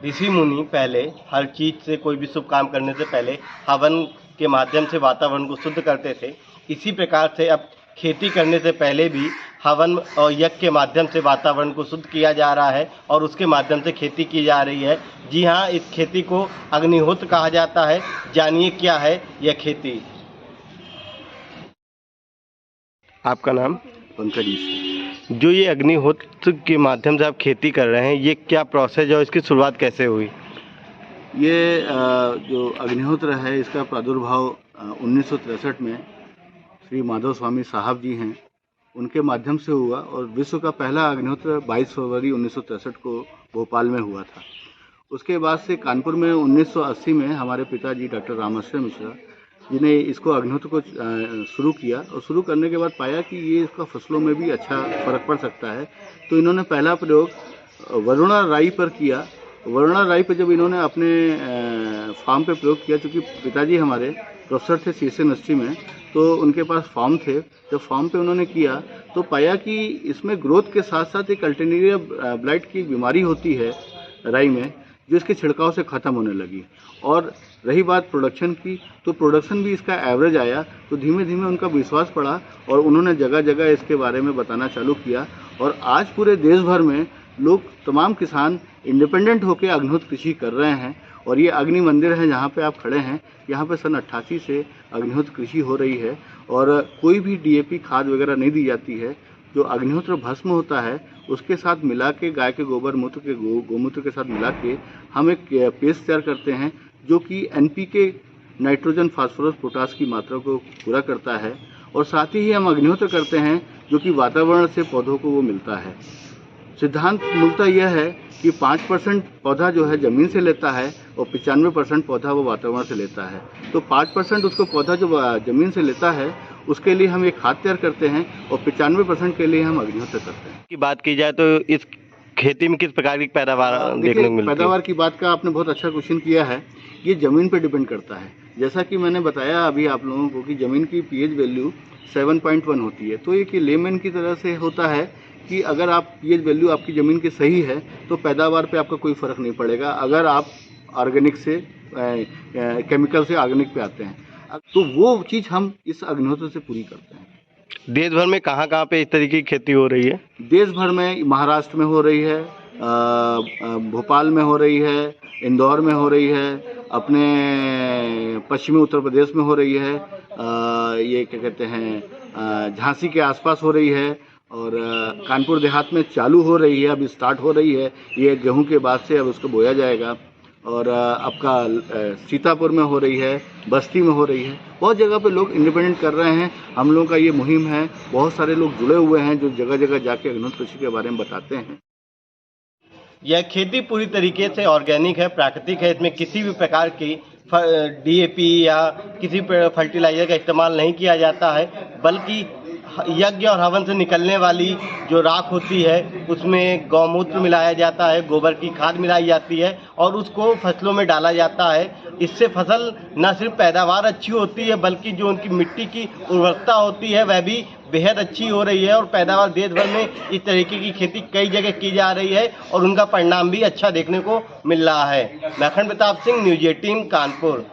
ऋषि मुनि पहले हर चीज से, कोई भी शुभ काम करने से पहले हवन के माध्यम से वातावरण को शुद्ध करते थे। इसी प्रकार से अब खेती करने से पहले भी हवन और यज्ञ के माध्यम से वातावरण को शुद्ध किया जा रहा है और उसके माध्यम से खेती की जा रही है। जी हाँ, इस खेती को अग्निहोत्र कहा जाता है। जानिए क्या है यह खेती। आपका नाम? पंकज मिश्रा। जो ये अग्निहोत्र के माध्यम से आप खेती कर रहे हैं, ये क्या प्रोसेस है और इसकी शुरुआत कैसे हुई? ये जो अग्निहोत्र है, इसका प्रादुर्भाव 1963 में श्री माधव स्वामी साहब जी हैं, उनके माध्यम से हुआ और विश्व का पहला अग्निहोत्र 22 फरवरी 1963 को भोपाल में हुआ था। उसके बाद से कानपुर में 1980 में हमारे पिताजी डॉक्टर रामाश्रय मिश्रा जिन्हें इसको अग्निहोत्र को शुरू किया और शुरू करने के बाद पाया कि ये इसका फसलों में भी अच्छा फर्क पड़ सकता है, तो इन्होंने पहला प्रयोग वरुणा राई पर किया। वरुणा राई पर जब इन्होंने अपने फार्म पे प्रयोग किया, चूँकि पिताजी हमारे प्रोफेसर थे सीएससी यूनिवर्सिटी में, तो उनके पास फार्म थे। जब फार्म पे उन्होंने किया तो पाया कि इसमें ग्रोथ के साथ साथ एक अल्टरनेरिया ब्लाइट की बीमारी होती है राई में, जो इसके छिड़काव से ख़त्म होने लगी। और रही बात प्रोडक्शन की, तो प्रोडक्शन भी इसका एवरेज आया, तो धीमे धीमे उनका विश्वास बढ़ा और उन्होंने जगह जगह इसके बारे में बताना चालू किया। और आज पूरे देश भर में लोग, तमाम किसान इंडिपेंडेंट होकर अग्निहोत्र कृषि कर रहे हैं। और ये अग्नि मंदिर है जहाँ पे आप खड़े हैं, यहाँ पे सन 88 से अग्निहोत्र कृषि हो रही है और कोई भी डीएपी खाद वगैरह नहीं दी जाती है। जो अग्निहोत्र भस्म होता है उसके साथ मिला के, गाय के गोबर मूत्र के गोमूत्र के साथ मिला के हम एक पेस्ट तैयार करते हैं, जो कि एनपीके, नाइट्रोजन, फास्फोरस, पोटास की मात्रा को पूरा करता है। और साथ ही हम अग्निहोत्र करते हैं जो कि वातावरण से पौधों को वो मिलता है। सिद्धांत मूलतः यह है कि 5% पौधा जो है ज़मीन से लेता है और 95% पौधा वो वातावरण से लेता है। तो 5% उसको पौधा जो ज़मीन से लेता है उसके लिए हम एक खाद तैयार करते हैं और 95% के लिए हम अग्निहोत्र करते हैं। की बात की जाए तो इस खेती में किस प्रकार की पैदावार देखने को मिलती है? पैदावार की बात का आपने बहुत अच्छा क्वेश्चन किया है। ये ज़मीन पे डिपेंड करता है। जैसा कि मैंने बताया अभी आप लोगों को कि ज़मीन की पीएच वैल्यू 7.1 होती है। तो एक लेमन की तरह से होता है कि अगर आप पीएच वैल्यू आपकी ज़मीन की सही है तो पैदावार पे आपका कोई फ़र्क नहीं पड़ेगा। अगर आप ऑर्गेनिक से केमिकल से ऑर्गेनिक पे आते हैं, तो वो चीज़ हम इस अग्निहोत्र से पूरी करते हैं। देश भर में कहाँ कहाँ पे इस तरीके की खेती हो रही है? देश भर में महाराष्ट्र में हो रही है, भोपाल में हो रही है, इंदौर में हो रही है, अपने पश्चिमी उत्तर प्रदेश में हो रही है, ये क्या कहते हैं झांसी के आसपास हो रही है और कानपुर देहात में चालू हो रही है, अभी स्टार्ट हो रही है। ये गेहूं के बाद से अब उसको बोया जाएगा। और आपका सीतापुर में हो रही है, बस्ती में हो रही है। बहुत जगह पे लोग इंडिपेंडेंट कर रहे हैं। हम लोगों का ये मुहिम है, बहुत सारे लोग जुड़े हुए हैं जो जगह जगह जाके अग्निहोत्र कृषि के बारे में बताते हैं। यह खेती पूरी तरीके से ऑर्गेनिक है, प्राकृतिक है। इसमें किसी भी प्रकार की डीएपी या किसी फर्टिलाइजर का इस्तेमाल नहीं किया जाता है, बल्कि यज्ञ और हवन से निकलने वाली जो राख होती है उसमें गौमूत्र मिलाया जाता है, गोबर की खाद मिलाई जाती है और उसको फसलों में डाला जाता है। इससे फसल न सिर्फ पैदावार अच्छी होती है बल्कि जो उनकी मिट्टी की उर्वरकता होती है वह भी बेहद अच्छी हो रही है। और पैदावार देश भर में इस तरीके की खेती कई जगह की जा रही है और उनका परिणाम भी अच्छा देखने को मिल रहा है। मैं अखंड प्रताप सिंह, न्यूज़ 18 कानपुर।